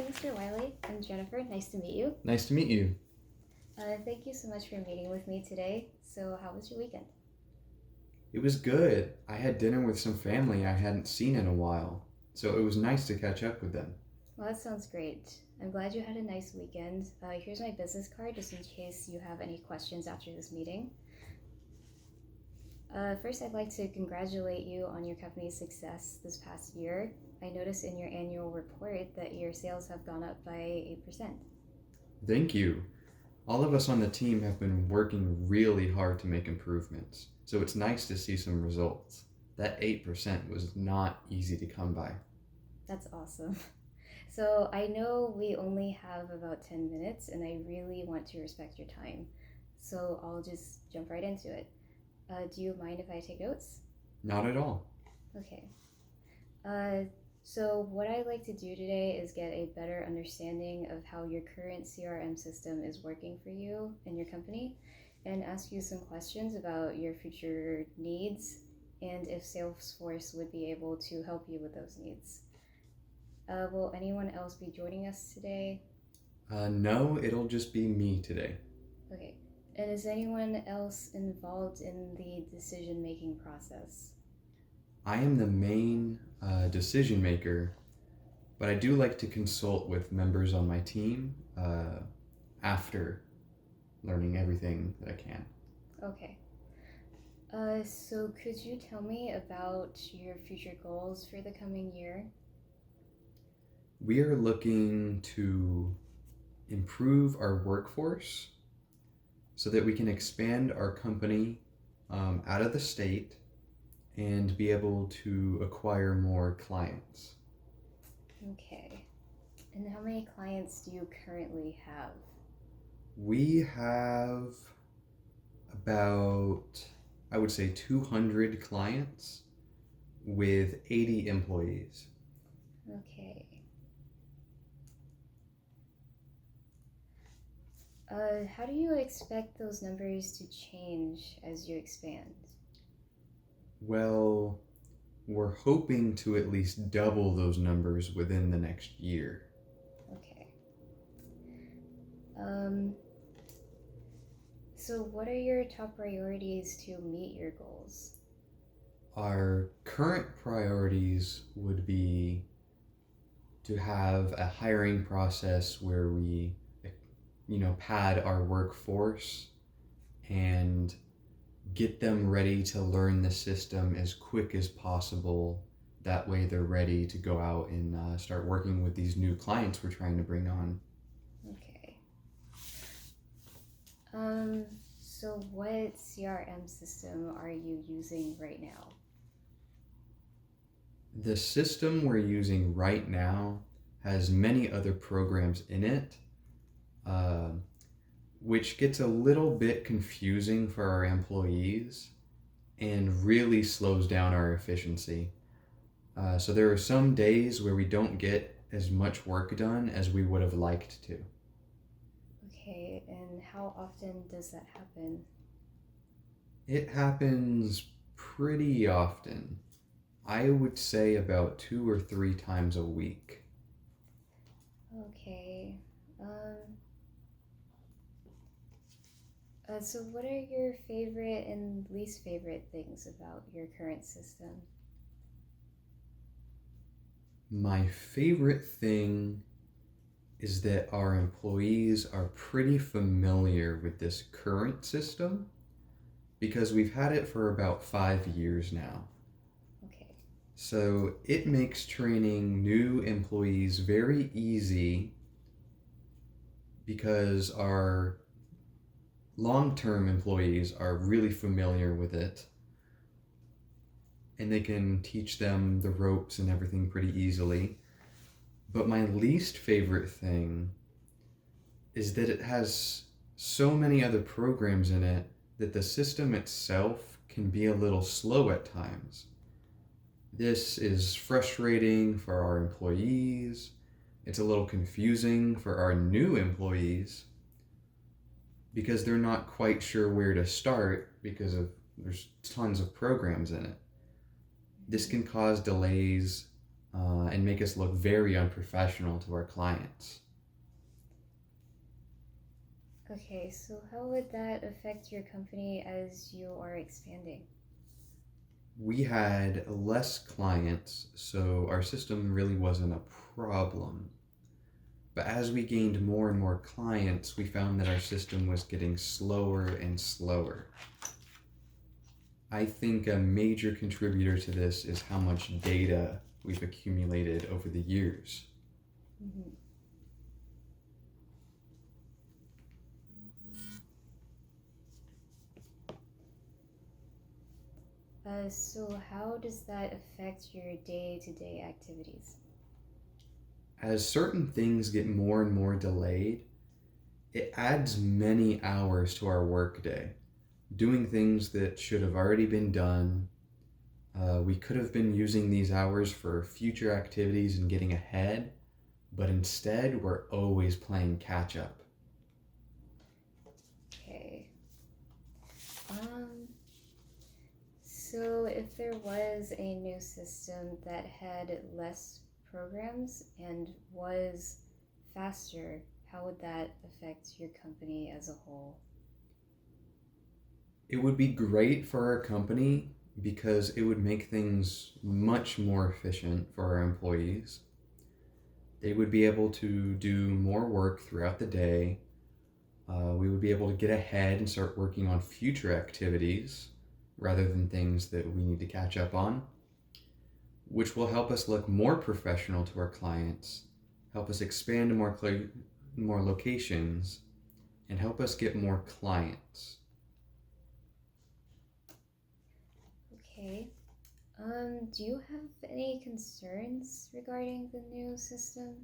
Mr. Wiley. I'm Jennifer. Nice to meet you. Nice to meet you. Thank you so much for meeting with me today. So, how was your weekend? It was good. I had dinner with some family I hadn't seen in a while, so it was nice to catch up with them. Well, that sounds great. I'm glad you had a nice weekend. Here's my business card just in case you have any questions after this meeting. First, I'd like to congratulate you on your company's success this past year. I noticed in your annual report that your sales have gone up by 8%. Thank you. All of us on the team have been working really hard to make improvements, so it's nice to see some results. That 8% was not easy to come by. That's awesome. So, I know we only have about 10 minutes and I really want to respect your time. So, I'll just jump right into it. Do you mind if I take notes? Not at all. Okay. So what I'd like to do today is get a better understanding of how your current CRM system is working for you and your company, and ask you some questions about your future needs and if Salesforce would be able to help you with those needs. Will anyone else be joining us today? No, it'll just be me today. Okay. And is anyone else involved in the decision-making process? I am the main decision maker, but I do like to consult with members on my team after learning everything that I can. Okay. So could you tell me about your future goals for the coming year? We are looking to improve our workforce so that we can expand our company out of the state and be able to acquire more clients. Okay. And how many clients do you currently have? We have about, I would say, 200 clients with 80 employees. Okay. How do you expect those numbers to change as you expand? Well, we're hoping to at least double those numbers within the next year. Okay. So what are your top priorities to meet your goals? Our current priorities would be to have a hiring process where we, pad our workforce and get them ready to learn the system as quick as possible. That way they're ready to go out and start working with these new clients we're trying to bring on. Okay. So what CRM system are you using right now? The system we're using right now has many other programs in it, which gets a little bit confusing for our employees and really slows down our efficiency. So there are some days where we don't get as much work done as we would have liked to. Okay, and how often does that happen? It happens pretty often. I would say about 2 or 3 times a week. Okay. So what are your favorite and least favorite things about your current system? My favorite thing is that our employees are pretty familiar with this current system because we've had it for about 5 years now. Okay. So it makes training new employees very easy because our long-term employees are really familiar with it and they can teach them the ropes and everything pretty easily. But my least favorite thing is that it has so many other programs in it that the system itself can be a little slow at times. This is frustrating for our employees. It's a little confusing for our new employees because they're not quite sure where to start because there's tons of programs in it. This can cause delays and make us look very unprofessional to our clients. Okay, so how would that affect your company as you are expanding? We had less clients, so our system really wasn't a problem. But as we gained more and more clients, we found that our system was getting slower and slower. I think a major contributor to this is how much data we've accumulated over the years. Mm-hmm. So how does that affect your day-to-day activities? As certain things get more and more delayed, it adds many hours to our workday. Doing things that should have already been done. We could have been using these hours for future activities and getting ahead, but instead we're always playing catch up. Okay. So if there was a new system that had less programs and was faster, how would that affect your company as a whole? It would be great for our company because it would make things much more efficient for our employees. They would be able to do more work throughout the day. We would be able to get ahead and start working on future activities rather than things that we need to catch up on, which will help us look more professional to our clients, help us expand to more locations, and help us get more clients. Okay. Do you have any concerns regarding the new system?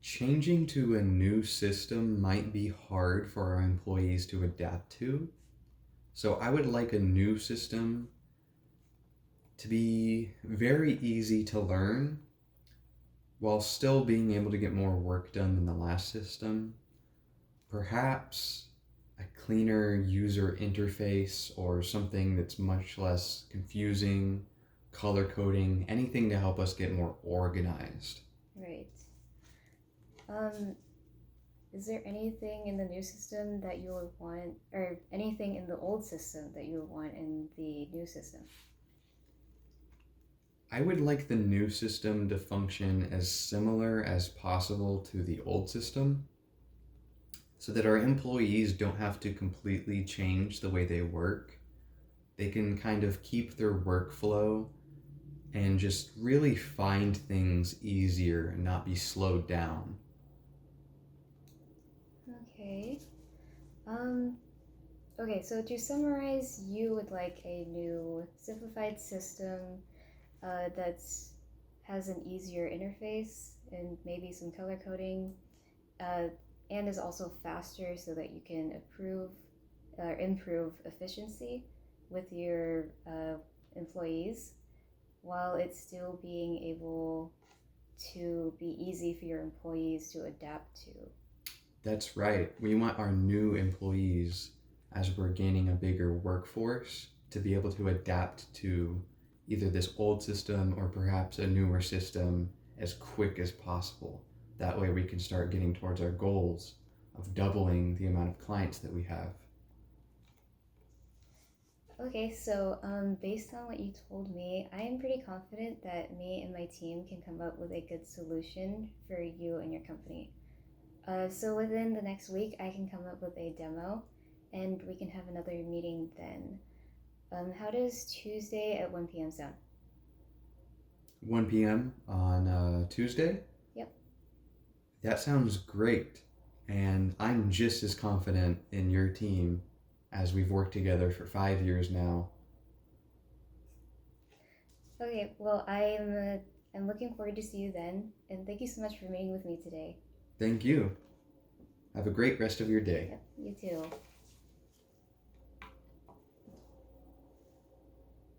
Changing to a new system might be hard for our employees to adapt to. So I would like a new system to be very easy to learn while still being able to get more work done than the last system. Perhaps a cleaner user interface or something that's much less confusing, color coding, anything to help us get more organized. Right. Is there anything in the new system that you would want, or anything in the old system that you would want in the new system? I would like the new system to function as similar as possible to the old system so that our employees don't have to completely change the way they work. They can kind of keep their workflow and just really find things easier and not be slowed down. Okay. Okay, so to summarize, you would like a new simplified system that has an easier interface and maybe some color coding, uh, and is also faster so that you can improve efficiency with your employees while it's still being able to be easy for your employees to adapt to. That's right. We want our new employees, as we're gaining a bigger workforce, to be able to adapt to either this old system or perhaps a newer system as quick as possible. That way we can start getting towards our goals of doubling the amount of clients that we have. Okay, so based on what you told me, I am pretty confident that me and my team can come up with a good solution for you and your company. So within the next week, I can come up with a demo, and we can have another meeting then. How does Tuesday at 1 p.m. sound? 1 p.m. on Tuesday? Yep. That sounds great. And I'm just as confident in your team as we've worked together for 5 years now. Okay, well, I'm looking forward to see you then, and thank you so much for meeting with me today. Thank you. Have a great rest of your day. Yep, you too.